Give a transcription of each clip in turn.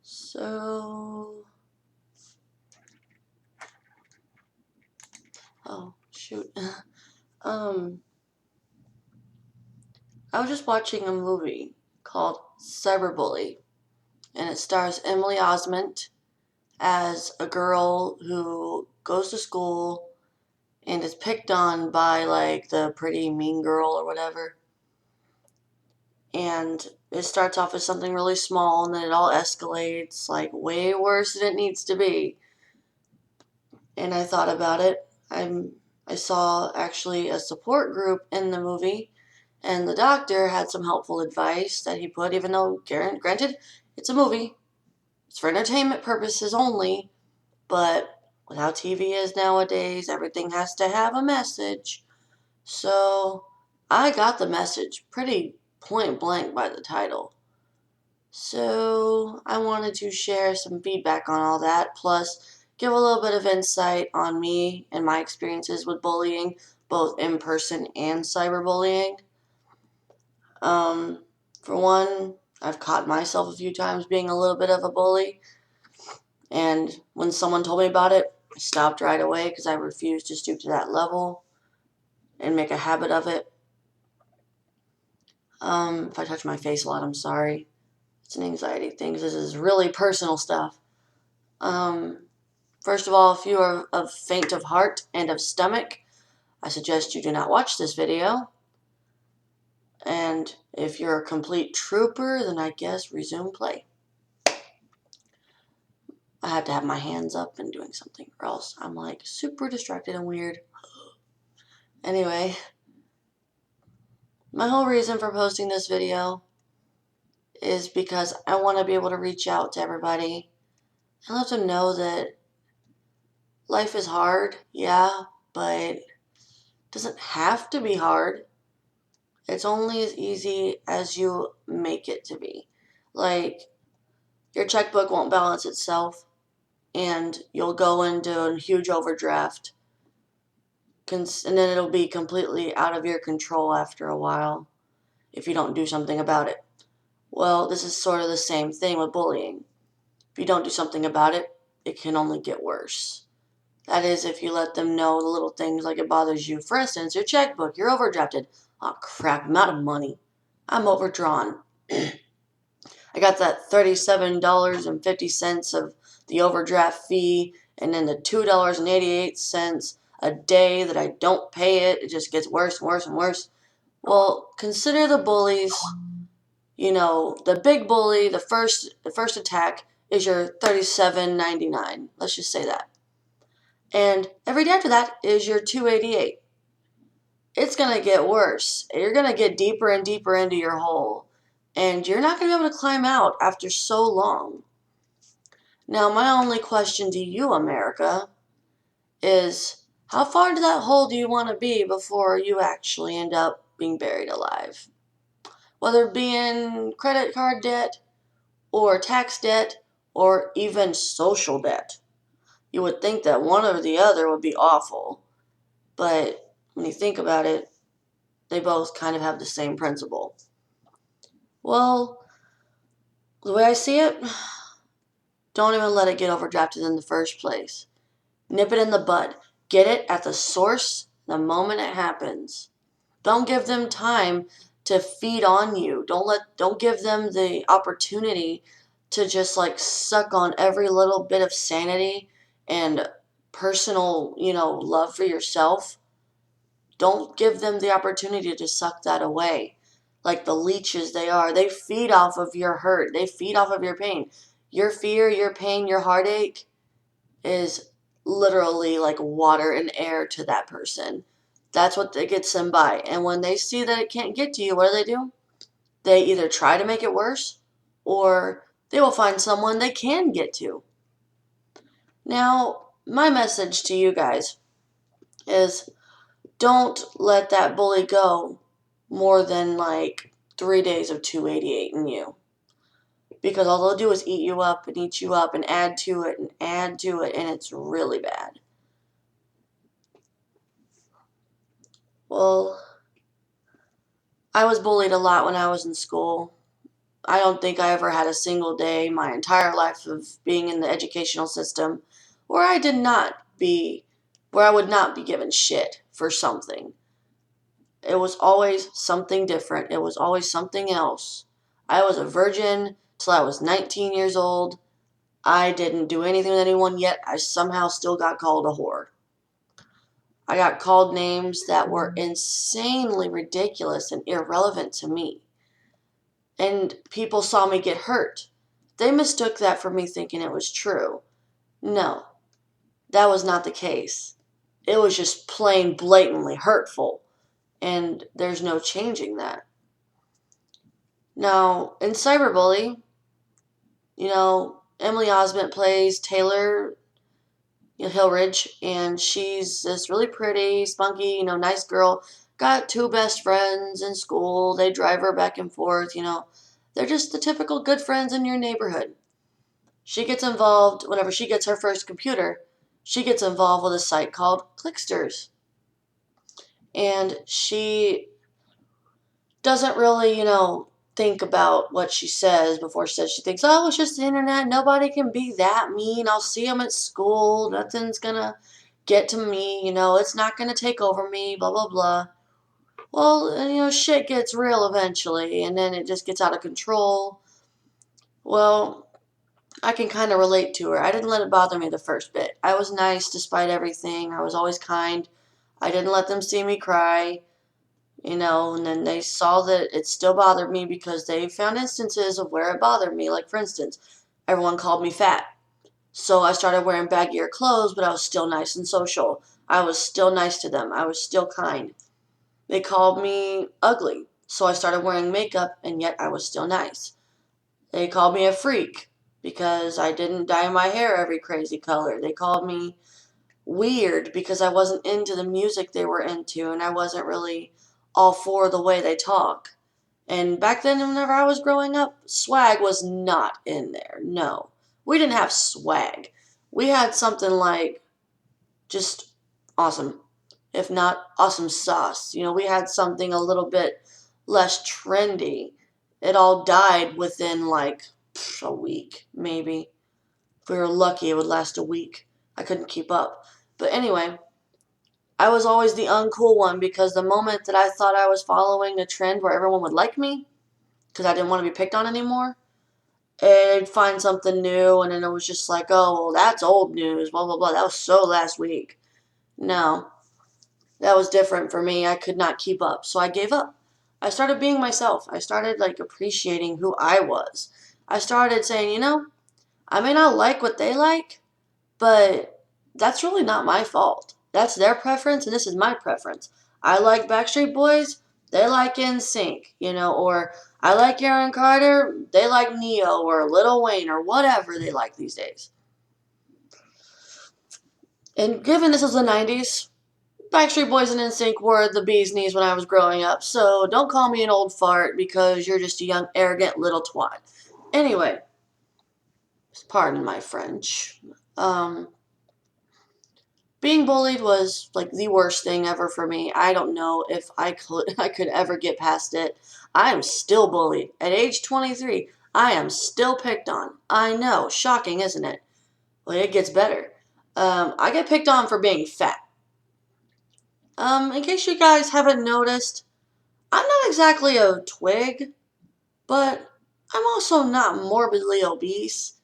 So, oh shoot. I was just watching a movie called Cyberbully, and it stars Emily Osment as a girl who goes to school and is picked on by like the pretty mean girl or whatever. And it starts off as something really small, and then it all escalates like way worse than it needs to be. And I thought about it. I saw actually a support group in the movie, and the doctor had some helpful advice that he put, even though, granted, it's a movie, it's for entertainment purposes only, but with how TV is nowadays, everything has to have a message. So I got the message pretty point blank by the title. So I wanted to share some feedback on all that, plus give a little bit of insight on me and my experiences with bullying, both in person and cyberbullying. For one, I've caught myself a few times being a little bit of a bully, and when someone told me about it, I stopped right away because I refused to stoop to that level and make a habit of it. If I touch my face a lot, I'm sorry. It's an anxiety thing. This is really personal stuff. First of all, if you are of faint of heart and of stomach, I suggest you do not watch this video. And if you're a complete trooper, then I guess resume play. I have to have my hands up and doing something, or else I'm like super distracted and weird. Anyway, my whole reason for posting this video is because I want to be able to reach out to everybody and let them know that life is hard, yeah, but it doesn't have to be hard. It's only as easy as you make it to be. Like, your checkbook won't balance itself, and you'll go into a huge overdraft, and then it'll be completely out of your control after a while if you don't do something about it. Well, this is sort of the same thing with bullying. If you don't do something about it, it can only get worse. That is, if you let them know the little things like it bothers you. For instance, your checkbook, you're overdrafted. Oh crap, I'm out of money. I'm overdrawn. I got that $37.50 of the overdraft fee, and then the $2.88 a day that I don't pay it. It just gets worse and worse and worse. Well, consider the bullies. You know, the big bully, the first attack is your $37.99. Let's just say that. And every day after that is your $2.88. It's going to get worse. You're going to get deeper and deeper into your hole. And you're not going to be able to climb out after so long. Now, my only question to you, America, is how far into that hole do you want to be before you actually end up being buried alive? Whether it be in credit card debt, or tax debt, or even social debt. You would think that one or the other would be awful, but when you think about it, they both kind of have the same principle. Well, the way I see it, don't even let it get overdrafted in the first place. Nip it in the bud. Get it at the source the moment it happens. Don't give them time to feed on you. Don't give them the opportunity to just like suck on every little bit of sanity and personal, love for yourself. Don't give them the opportunity to suck that away. Like the leeches they are. They feed off of your hurt. They feed off of your pain. Your fear, your pain, your heartache is literally like water and air to that person. That's what gets them by. And when they see that it can't get to you, what do? They either try to make it worse, or they will find someone they can get to. Now, my message to you guys is don't let that bully go more than like 3 days of 288 in you. Because all they'll do is eat you up and eat you up and add to it and add to it, and it's really bad. Well, I was bullied a lot when I was in school. I don't think I ever had a single day my entire life of being in the educational system where I would not be given shit for something. It was always something different. It was always something else. I was a virgin till I was 19 years old. I didn't do anything with anyone yet. I somehow still got called a whore. I got called names that were insanely ridiculous and irrelevant to me. And people saw me get hurt. They mistook that for me thinking it was true. No, that was not the case. It was just plain blatantly hurtful. And there's no changing that. Now, in Cyberbully, Emily Osment plays Taylor Hillridge, and she's this really pretty, spunky, nice girl. Got two best friends in school. They drive her back and forth. They're just the typical good friends in your neighborhood. She gets involved whenever she gets her first computer. She gets involved with a site called Clicksters. And she doesn't really, think about what she says before she says. She thinks, oh, it's just the internet. Nobody can be that mean. I'll see them at school. Nothing's going to get to me. It's not going to take over me, blah, blah, blah. Well, shit gets real eventually, and then it just gets out of control. Well, I can kind of relate to her. I didn't let it bother me the first bit. I was nice despite everything. I was always kind. I didn't let them see me cry. And then they saw that it still bothered me because they found instances of where it bothered me. Like, for instance, everyone called me fat. So I started wearing baggier clothes, but I was still nice and social. I was still nice to them. I was still kind. They called me ugly. So I started wearing makeup, and yet I was still nice. They called me a freak because I didn't dye my hair every crazy color. They called me weird because I wasn't into the music they were into, and I wasn't really all for the way they talk. And back then, whenever I was growing up, swag was not in there. No. We didn't have swag. We had something like just awesome, if not awesome sauce. We had something a little bit less trendy. It all died within like a week, maybe. If we were lucky, it would last a week. I couldn't keep up. But anyway, I was always the uncool one because the moment that I thought I was following a trend where everyone would like me, because I didn't want to be picked on anymore, I'd find something new, and then it was just like, oh, well, that's old news, blah, blah, blah. That was so last week. No, that was different for me. I could not keep up, so I gave up. I started being myself. I started, appreciating who I was. I started saying, I may not like what they like, but that's really not my fault. That's their preference, and this is my preference. I like Backstreet Boys, they like NSYNC, or I like Aaron Carter, they like Neo, or Lil Wayne, or whatever they like these days. And given this is the 90s, Backstreet Boys and NSYNC were the bee's knees when I was growing up, so don't call me an old fart because you're just a young, arrogant little twat. Anyway, pardon my French. Being bullied was like the worst thing ever for me. I don't know if I could ever get past it. I am still bullied. At age 23, I am still picked on. I know, shocking, isn't it? Well, it gets better. I get picked on for being fat. In case you guys haven't noticed, I'm not exactly a twig, but I'm also not morbidly obese.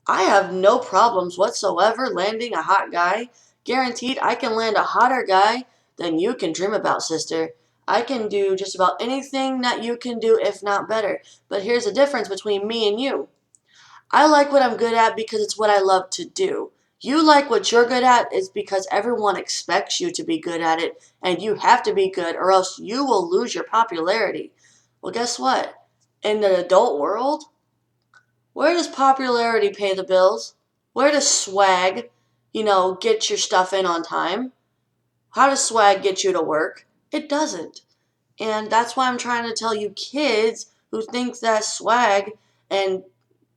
I have no problems whatsoever landing a hot guy. Guaranteed I can land a hotter guy than you can dream about, sister. I can do just about anything that you can do, if not better. But here's the difference between me and you. I like what I'm good at because it's what I love to do. You like what you're good at is because everyone expects you to be good at it, and you have to be good or else you will lose your popularity. Well, guess what? In the adult world, where does popularity pay the bills? Where does swag, get your stuff in on time? How does swag get you to work? It doesn't. And that's why I'm trying to tell you kids who think that swag and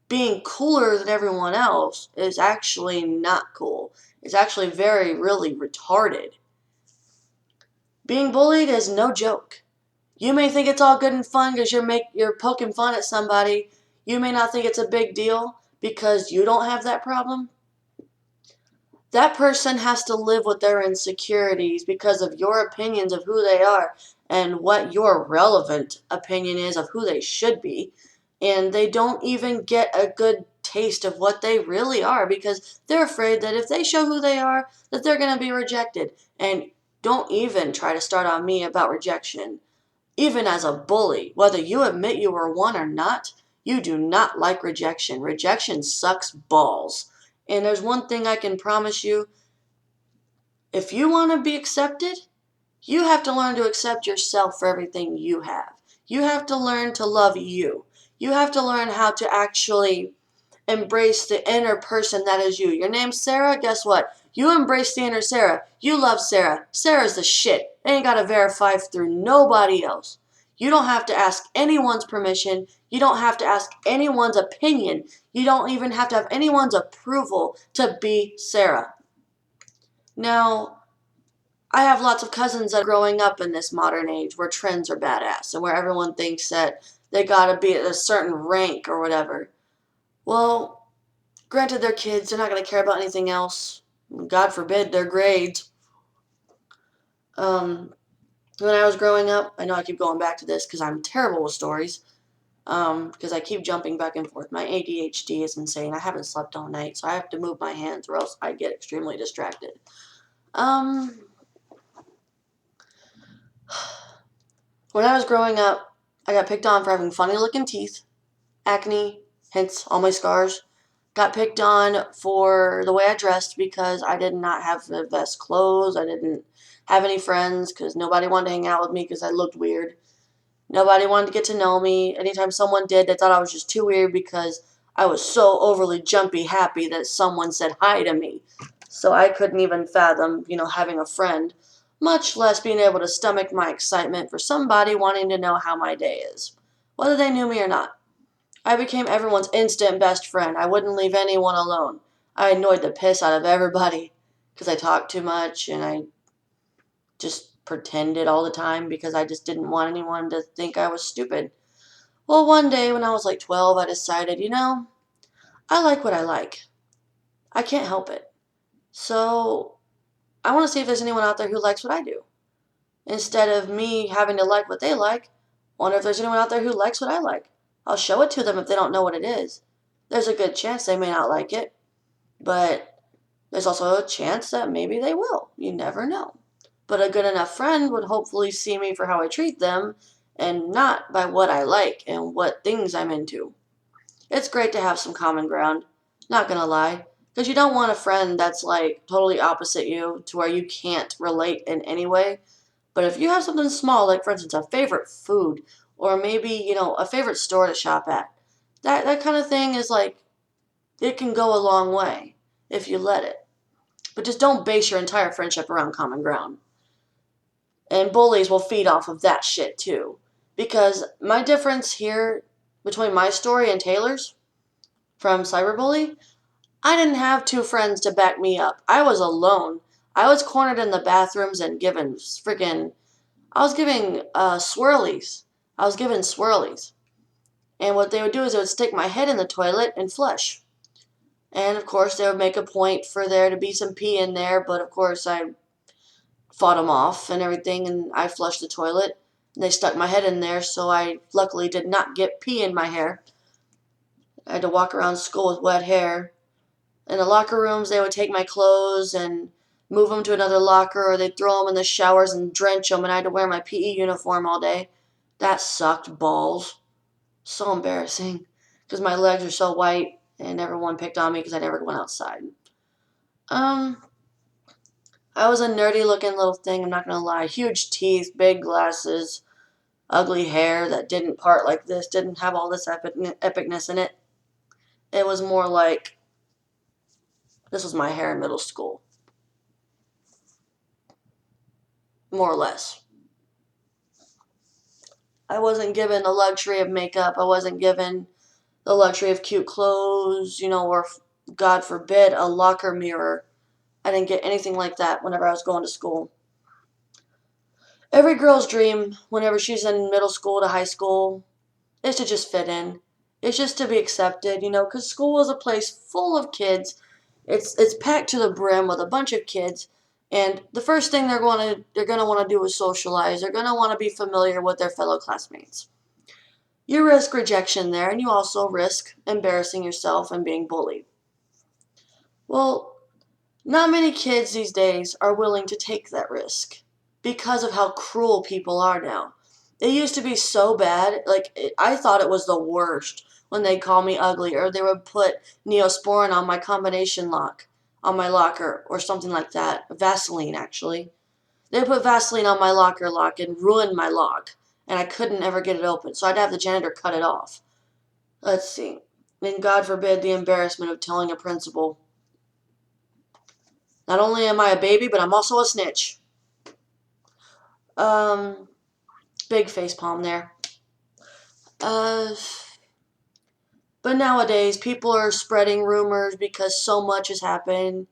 being cooler than everyone else is actually not cool. It's actually really retarded. Being bullied is no joke. You may think it's all good and fun because you're poking fun at somebody. You may not think it's a big deal because you don't have that problem. That person has to live with their insecurities because of your opinions of who they are and what your relevant opinion is of who they should be. And they don't even get a good taste of what they really are because they're afraid that if they show who they are, that they're going to be rejected. And don't even try to start on me about rejection. Even as a bully, whether you admit you were one or not, you do not like rejection. Rejection sucks balls. And there's one thing I can promise you. If you want to be accepted, you have to learn to accept yourself for everything you have. You have to learn to love you. You have to learn how to actually embrace the inner person that is you. Your name's Sarah? Guess what? You embrace the inner Sarah. You love Sarah. Sarah's the shit. They ain't got to verify through nobody else. You don't have to ask anyone's permission. You don't have to ask anyone's opinion. You don't even have to have anyone's approval to be Sarah. Now, I have lots of cousins that are growing up in this modern age where trends are badass and where everyone thinks that they gotta be at a certain rank or whatever. Well, granted, they're kids, they're not going to care about anything else. God forbid their grades. Um, when I was growing up, I know I keep going back to this because I'm terrible with stories. Because I keep jumping back and forth. My ADHD is insane. I haven't slept all night, so I have to move my hands or else I get extremely distracted. Um, when I was growing up, I got picked on for having funny looking teeth, acne, hence all my scars. Got picked on for the way I dressed because I did not have the best clothes. I didn't have any friends because nobody wanted to hang out with me because I looked weird. Nobody wanted to get to know me. Anytime someone did, they thought I was just too weird because I was so overly jumpy happy that someone said hi to me. So I couldn't even fathom, having a friend, much less being able to stomach my excitement for somebody wanting to know how my day is, whether they knew me or not. I became everyone's instant best friend. I wouldn't leave anyone alone. I annoyed the piss out of everybody because I talked too much and I just pretended all the time because I just didn't want anyone to think I was stupid. Well, one day when I was like 12, I decided, I like what I like. I can't help it. So I want to see if there's anyone out there who likes what I do. Instead of me having to like what they like, I wonder if there's anyone out there who likes what I like. I'll show it to them if they don't know what it is. There's a good chance they may not like it, but there's also a chance that maybe they will. You never know. But a good enough friend would hopefully see me for how I treat them and not by what I like and what things I'm into. It's great to have some common ground, not gonna lie, because you don't want a friend that's like totally opposite you to where you can't relate in any way. But if you have something small, like for instance, a favorite food, or maybe, a favorite store to shop at, that kind of thing is like, it can go a long way if you let it. But just don't base your entire friendship around common ground. And bullies will feed off of that shit too. Because my difference here between my story and Taylor's from Cyberbully, I didn't have two friends to back me up. I was alone. I was cornered in the bathrooms and given freaking I was giving swirlies. I was given swirlies. And what they would do is they would stick my head in the toilet and flush. And of course, they would make a point for there to be some pee in there, but of course, I fought them off and everything, and I flushed the toilet. And they stuck my head in there, so I luckily did not get pee in my hair. I had to walk around school with wet hair. In the locker rooms, they would take my clothes and move them to another locker, or they'd throw them in the showers and drench them, and I had to wear my PE uniform all day. That sucked balls. So embarrassing. Because my legs are so white, and everyone picked on me because I never went outside. Um, I was a nerdy looking little thing, I'm not gonna lie. Huge teeth, big glasses, ugly hair that didn't part like this, didn't have all this epicness in it. It was more like, this was my hair in middle school. More or less. I wasn't given the luxury of makeup. I wasn't given the luxury of cute clothes, or God forbid, a locker mirror. I didn't get anything like that whenever I was going to school. Every girl's dream whenever she's in middle school to high school is to just fit in. It's just to be accepted, because school is a place full of kids. It's packed to the brim with a bunch of kids, and the first thing they're gonna want to do is socialize. They're gonna want to be familiar with their fellow classmates. You risk rejection there, and you also risk embarrassing yourself and being bullied. Well, not many kids these days are willing to take that risk because of how cruel people are now. It used to be so bad, I thought it was the worst when they'd call me ugly or they would put Neosporin on my combination lock on my locker or something like that. Vaseline, actually. They put Vaseline on my locker lock and ruined my lock, and I couldn't ever get it open, so I'd have the janitor cut it off. Let's see. And God forbid the embarrassment of telling a principal. Not only am I a baby, but I'm also a snitch. Um, Big face palm there. Uh, but nowadays, people are spreading rumors because so much has happened,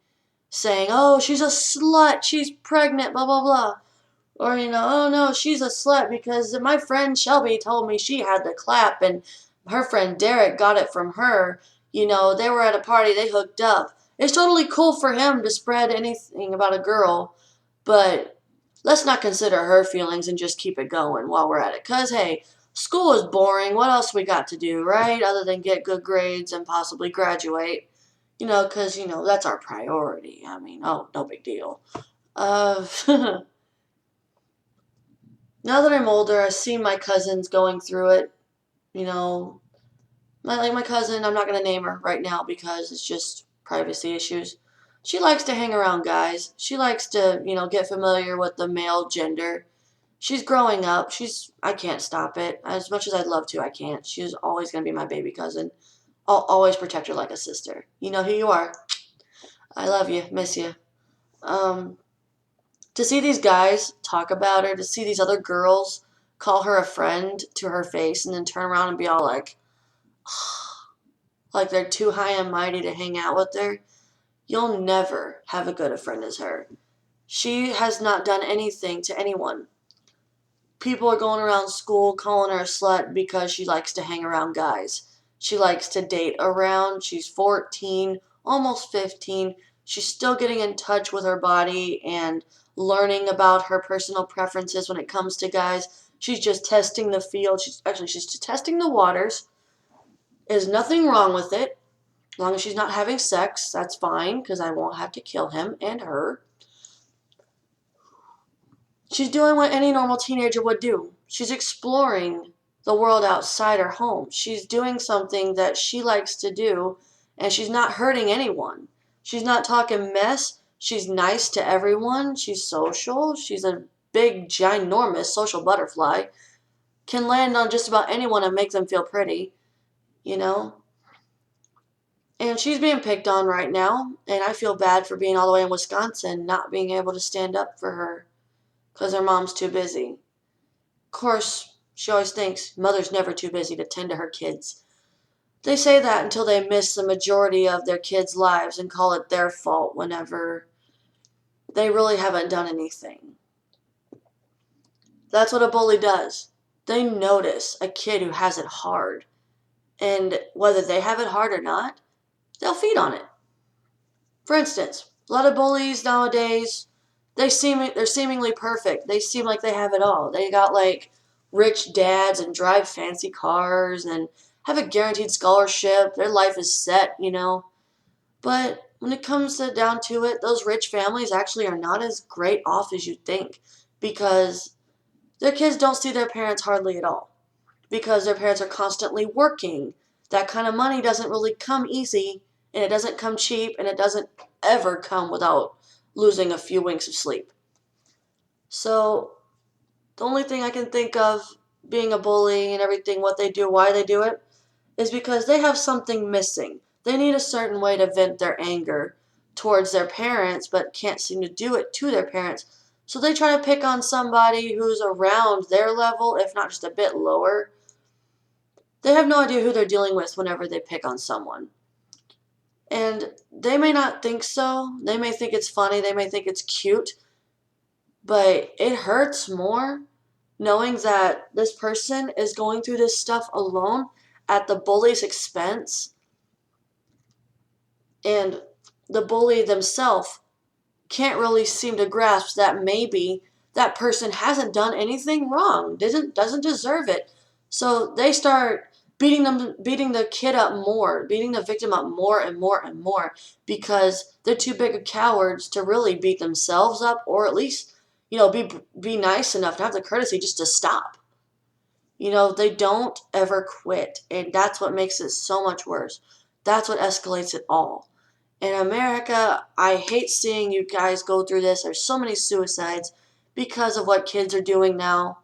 saying, oh, she's a slut, she's pregnant, blah, blah, blah. Or, oh no, she's a slut because my friend Shelby told me she had the clap and her friend Derek got it from her. They were at a party, they hooked up. It's totally cool for him to spread anything about a girl, but let's not consider her feelings and just keep it going while we're at it. Because, hey, school is boring. What else we got to do, right? Other than get good grades and possibly graduate. Because, that's our priority. I mean, oh, no big deal. Now that I'm older, I see my cousins going through it. You know, my cousin, I'm not going to name her right now because it's just privacy issues. She likes to hang around guys. She likes to, get familiar with the male gender. She's growing up. I can't stop it. As much as I'd love to, I can't. She's always going to be my baby cousin. I'll always protect her like a sister. You know who you are. I love you. Miss you. Um, to see these guys talk about her, to see these other girls call her a friend to her face and then turn around and be all like they're too high and mighty to hang out with her, you'll never have a good a friend as her. She has not done anything to anyone. People are going around school calling her a slut because she likes to hang around guys. She likes to date around. She's 14, almost 15. She's still getting in touch with her body and learning about her personal preferences when it comes to guys. She's just testing the field. She's just testing the waters. There's nothing wrong with it. As long as she's not having sex, that's fine because I won't have to kill him and her. She's doing what any normal teenager would do. She's exploring the world outside her home. She's doing something that she likes to do, and she's not hurting anyone. She's not talking mess. She's nice to everyone. She's social. She's a big, ginormous social butterfly. Can land on just about anyone and make them feel pretty, you know? And she's being picked on right now, and I feel bad for being all the way in Wisconsin, not being able to stand up for her because her mom's too busy. Of course, she always thinks mother's never too busy to tend to her kids. They say that until they miss the majority of their kids' lives and call it their fault whenever they really haven't done anything. That's what a bully does. They notice a kid who has it hard, and whether they have it hard or not, they'll feed on it. For instance, a lot of bullies nowadays, they're seemingly perfect. They seem like they have it all. They got rich dads and drive fancy cars and have a guaranteed scholarship. Their life is set, But when it comes down to it, those rich families actually are not as great off as you think because their kids don't see their parents hardly at all because their parents are constantly working. That kind of money doesn't really come easy, and it doesn't come cheap, and it doesn't ever come without losing a few winks of sleep. So the only thing I can think of being a bully and everything, what they do, why they do it, is because they have something missing. They need a certain way to vent their anger towards their parents, but can't seem to do it to their parents. So they try to pick on somebody who's around their level, if not just a bit lower. They have no idea who they're dealing with whenever they pick on someone. And they may not think so. They may think it's funny. They may think it's cute. But it hurts more knowing that this person is going through this stuff alone at the bully's expense, and the bully themselves can't really seem to grasp that maybe that person hasn't done anything wrong, doesn't deserve it. So they start beating the kid up more, beating the victim up more and more and more, because they're too big of cowards to really beat themselves up, or at least, be nice enough to have the courtesy just to stop. They don't ever quit, and that's what makes it so much worse. That's what escalates it all. In America, I hate seeing you guys go through this. There's so many suicides because of what kids are doing now.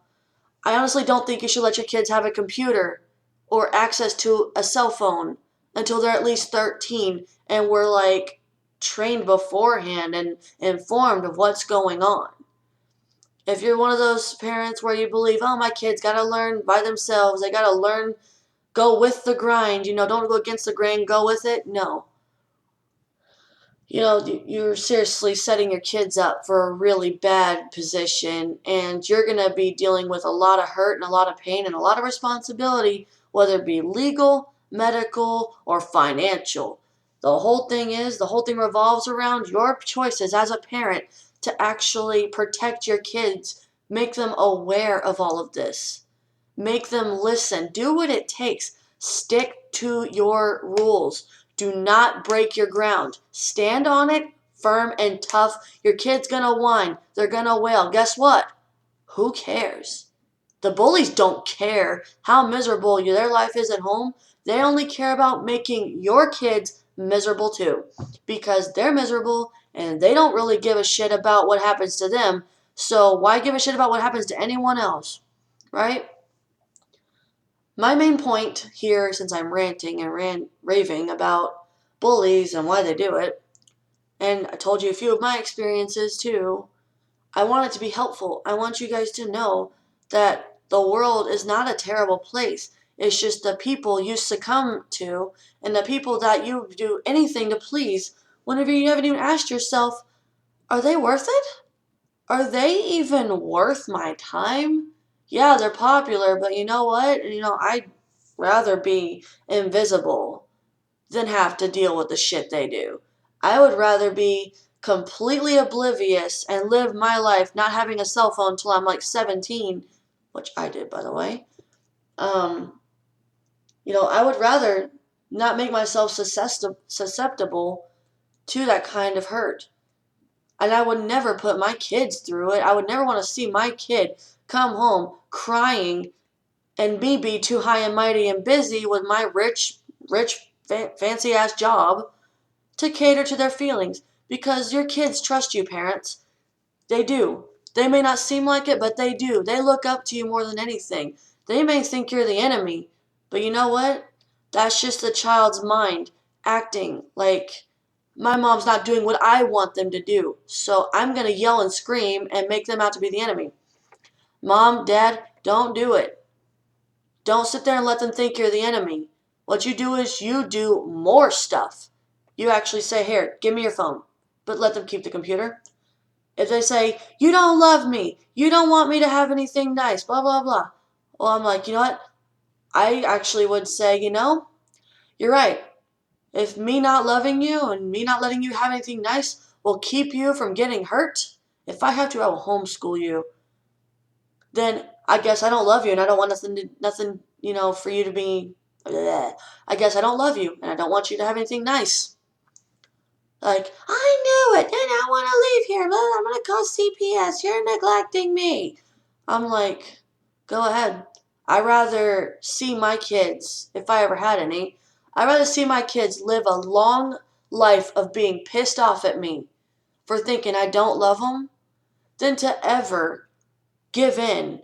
I honestly don't think you should let your kids have a computer or access to a cell phone until they're at least 13 and we're like trained beforehand and informed of what's going on. If you're one of those parents where you believe, oh, my kids got to learn by themselves, they got to learn, go with the grind, don't go against the grain, go with it. No. You're seriously setting your kids up for a really bad position, and you're going to be dealing with a lot of hurt and a lot of pain and a lot of responsibility, whether it be legal, medical, or financial. The whole thing revolves around your choices as a parent to actually protect your kids, make them aware of all of this, make them listen, do what it takes, stick to your rules. Do not break your ground. Stand on it, firm and tough. Your kid's gonna whine. They're gonna wail. Guess what? Who cares? The bullies don't care how miserable their life is at home. They only care about making your kids miserable too, because they're miserable and they don't really give a shit about what happens to them. So why give a shit about what happens to anyone else, right? My main point here, since I'm ranting and raving about bullies and why they do it, and I told you a few of my experiences too, I want it to be helpful. I want you guys to know that the world is not a terrible place. It's just the people you succumb to and the people that you do anything to please whenever you haven't even asked yourself, are they worth it? Are they even worth my time? Yeah, they're popular, but you know what? I'd rather be invisible than have to deal with the shit they do. I would rather be completely oblivious and live my life not having a cell phone till I'm like 17, which I did, by the way. I would rather not make myself susceptible to that kind of hurt. And I would never put my kids through it. I would never want to see my kid come home crying and me be too high and mighty and busy with my fancy ass job to cater to their feelings. Because your kids trust you, parents. They do. They may not seem like it, but they do. They look up to you more than anything. They may think you're the enemy, but you know what? That's just the child's mind acting like my mom's not doing what I want them to do. So I'm going to yell and scream and make them out to be the enemy. Mom, Dad, don't do it. Don't sit there and let them think you're the enemy. What you do is you do more stuff. You actually say, here, give me your phone, but let them keep the computer. If they say, you don't love me, you don't want me to have anything nice, blah, blah, blah. Well, I'm like, you know what? I actually would say, you're right. If me not loving you and me not letting you have anything nice will keep you from getting hurt, if I have to, I will homeschool you. Then I guess I don't love you and I don't want nothing, for you to be, bleh. I guess I don't love you and I don't want you to have anything nice. Like, I knew it and I want to leave here, but I'm going to call CPS. You're neglecting me. I'm like, go ahead. I'd rather see my kids, if I ever had any, I'd rather see my kids live a long life of being pissed off at me for thinking I don't love them than to ever give in,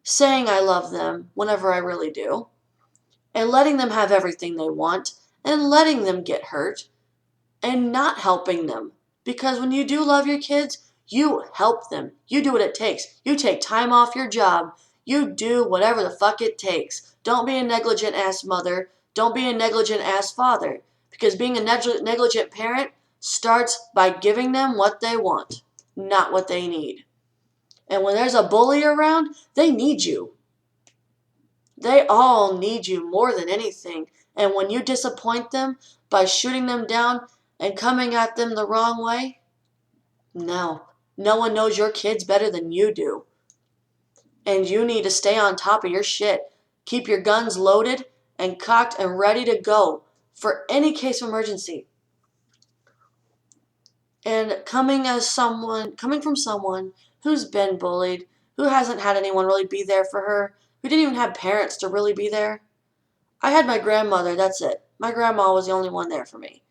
saying I love them whenever I really do, and letting them have everything they want, and letting them get hurt, and not helping them. Because when you do love your kids, you help them. You do what it takes. You take time off your job. You do whatever the fuck it takes. Don't be a negligent ass mother. Don't be a negligent ass father. Because being a negligent parent starts by giving them what they want, not what they need. And when there's a bully around, they need you. They all need you more than anything. And when you disappoint them by shooting them down and coming at them the wrong way, no. No one knows your kids better than you do. And you need to stay on top of your shit. Keep your guns loaded and cocked and ready to go for any case of emergency. And coming from someone who's been bullied, who hasn't had anyone really be there for her, who didn't even have parents to really be there. I had my grandmother, that's it. My grandma was the only one there for me.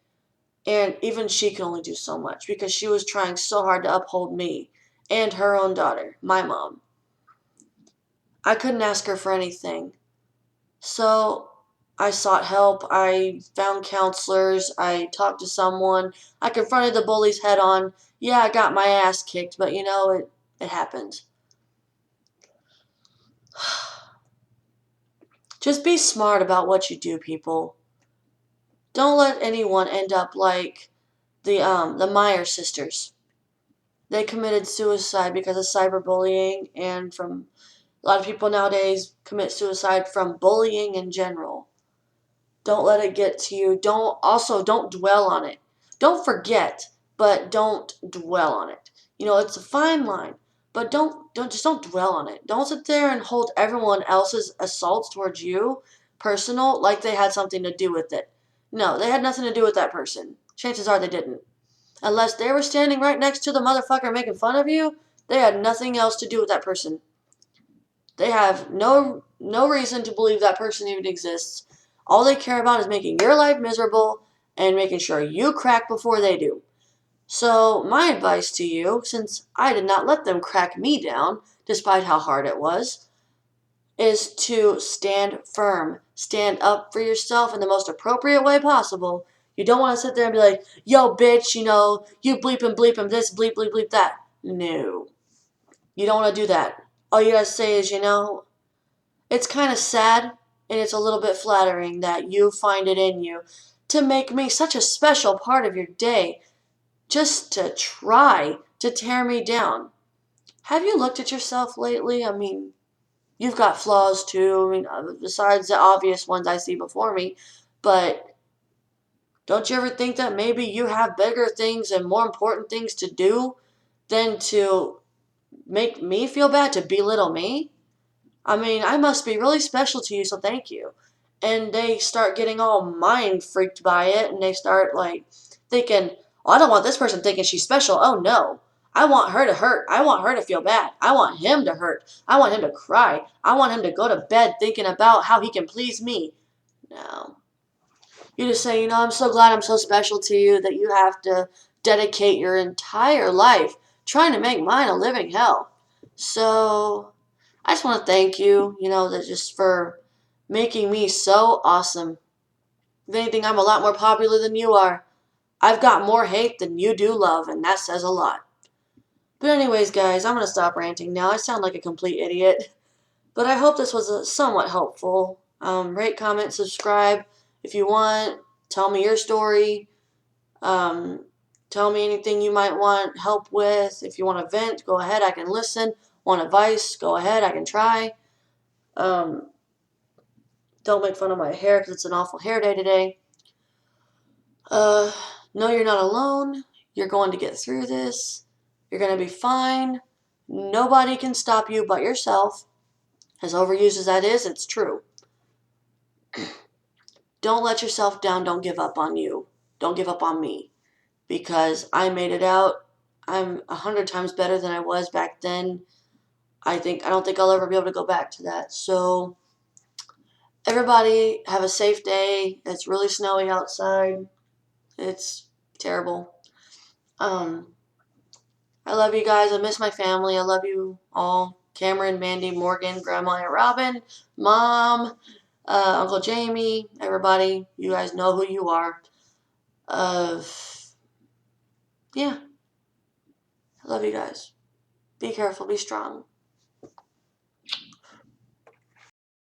And even she could only do so much because she was trying so hard to uphold me and her own daughter, my mom. I couldn't ask her for anything. So I sought help. I found counselors. I talked to someone. I confronted the bullies head on. Yeah, I got my ass kicked, but it happened. Just be smart about what you do, people. Don't let anyone end up like the Meyer sisters. They committed suicide because of cyberbullying, and from a lot of people nowadays commit suicide from bullying in general. Don't let it get to you. Don't dwell on it. Don't forget, but don't dwell on it. It's a fine line, but don't dwell on it. Don't sit there and hold everyone else's assaults towards you personal like they had something to do with it. No, they had nothing to do with that person. Chances are they didn't. Unless they were standing right next to the motherfucker making fun of you, they had nothing else to do with that person. They have no reason to believe that person even exists. All they care about is making your life miserable and making sure you crack before they do. So my advice to you, since I did not let them crack me down, despite how hard it was, is to stand firm. Stand up for yourself in the most appropriate way possible. You don't want to sit there and be like, yo, bitch, you bleep him this, bleep, bleep, bleep that. No. You don't want to do that. All you gotta say is, it's kind of sad and it's a little bit flattering that you find it in you to make me such a special part of your day just to try to tear me down. Have you looked at yourself lately? I mean, you've got flaws too, besides the obvious ones I see before me, but don't you ever think that maybe you have bigger things and more important things to do than to make me feel bad, to belittle me? I mean, I must be really special to you, so thank you. And they start getting all mind freaked by it, and they start like thinking, oh, I don't want this person thinking she's special. Oh no. I want her to hurt. I want her to feel bad. I want him to hurt. I want him to cry. I want him to go to bed thinking about how he can please me. No. You just say, I'm so glad I'm so special to you that you have to dedicate your entire life trying to make mine a living hell. So I just want to thank you, that just for making me so awesome. If anything, I'm a lot more popular than you are. I've got more hate than you do love, and that says a lot. But anyways, guys, I'm going to stop ranting now. I sound like a complete idiot. But I hope this was somewhat helpful. Rate, comment, subscribe if you want. Tell me your story. Tell me anything you might want help with. If you want to vent, go ahead. I can listen. Want advice? Go ahead. I can try. Don't make fun of my hair because it's an awful hair day today. No, you're not alone. You're going to get through this. You're going to be fine. Nobody can stop you but yourself. As overused as that is, it's true. Don't let yourself down. Don't give up on you. Don't give up on me. Because I made it out. I'm 100 times better than I was back then. I don't think I'll ever be able to go back to that. So everybody have a safe day. It's really snowy outside. It's terrible. I love you guys. I miss my family. I love you all. Cameron, Mandy, Morgan, Grandma, and Robin, Mom, Uncle Jamie, everybody. You guys know who you are. Yeah. I love you guys. Be careful. Be strong.